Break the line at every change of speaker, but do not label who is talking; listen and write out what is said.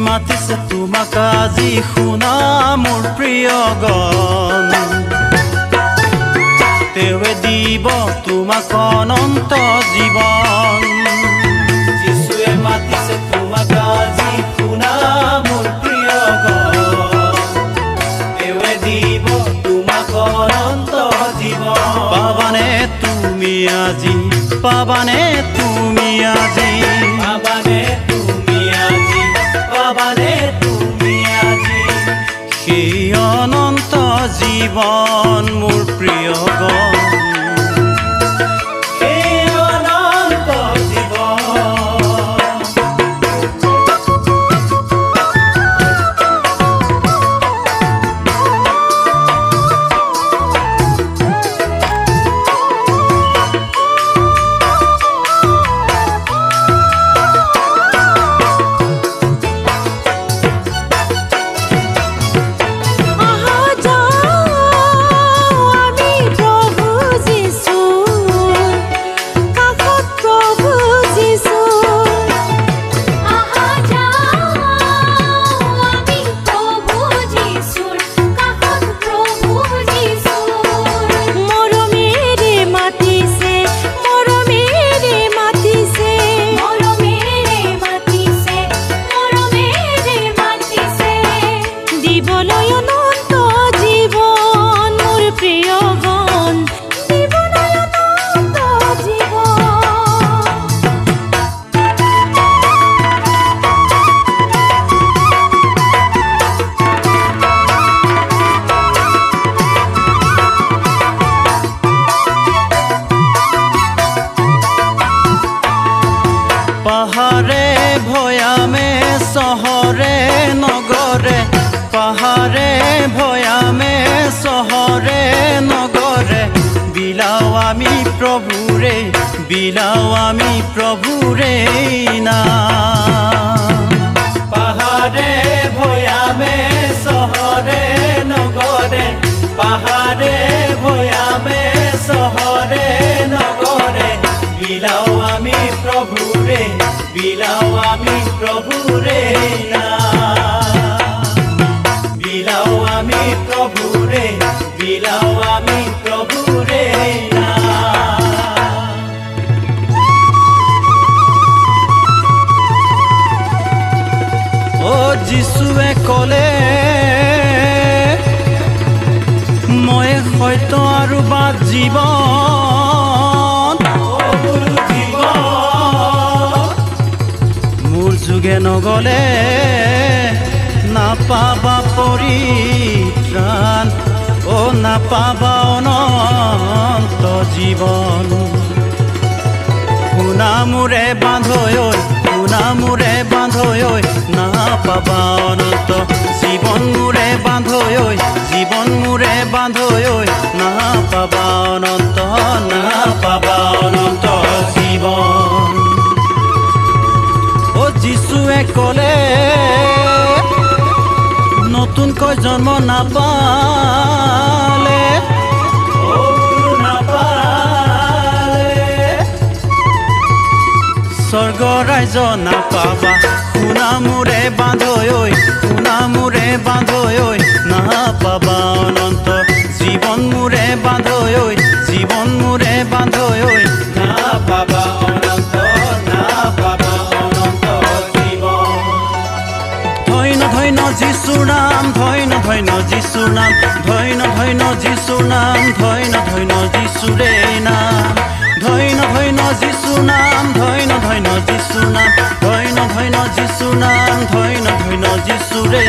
মাতিছে তোমাক আজি শুনা মোৰ প্ৰিয় গান তেৱে দিব তোমাক অনন্ত জীৱন যিশুৱে মাতিছে তোমাক আজি শুনা মোৰ প্ৰিয় গান তেৱে দিব তোমাক অনন্ত জীৱন পাবানে তুমি আজি পাবানে তুমি আজি পাবানে পাবানে তুমি আজি সেই অনন্ত জীৱন মোৰ প্ৰিয় গান সেই অনন্ত জীৱন পাহাড়ে ভয়ামে শহরে নগরে পাহাড়ে ভয়ামে শহরে নগরে বিলাও আমি প্রভুরে নাম পাহাড়ে ভয়ামে শহরে নগরে পাহাড়ে ভয়ামে শহরে নগরে বিলাও আমি প্রভুরে নাম বিলাও আমি প্রভুরে নাম ও যিশুৱে ক'লে মই সত্য আৰু বাট জীৱন যোগে নগলে নাপাবা পৰিত্ৰাণ ও নাপাবা অনন্ত জীৱন শুনা মোৰে বান্ধৈ নাপাবা অনন্ত জীৱন মোৰে বান্ধৈ নাপাবা অনন্ত জীৱন যিশুৱে ক'লে নতুনকৈ জন্ম নাপালে স্বৰ্গ ৰাজ্য নাপাবা শুনা মোৰে বান্ধৈ নাপাবা অনন্ত জীৱন মোৰে বান্ধৈ নাপাবা অনন্ত ধন্য যিশুৰ নাম ধন্য যিশুৰ নাম ধন্য যিশুৰ নাম ধন্য যিশুৰে নাম ধন্য যিশুৰ নাম ধন্য ধন্য যিশুৰ নাম, ধন্য ধন্য যিশুৰ নাম, ধন্য ধন্য যিশুৰে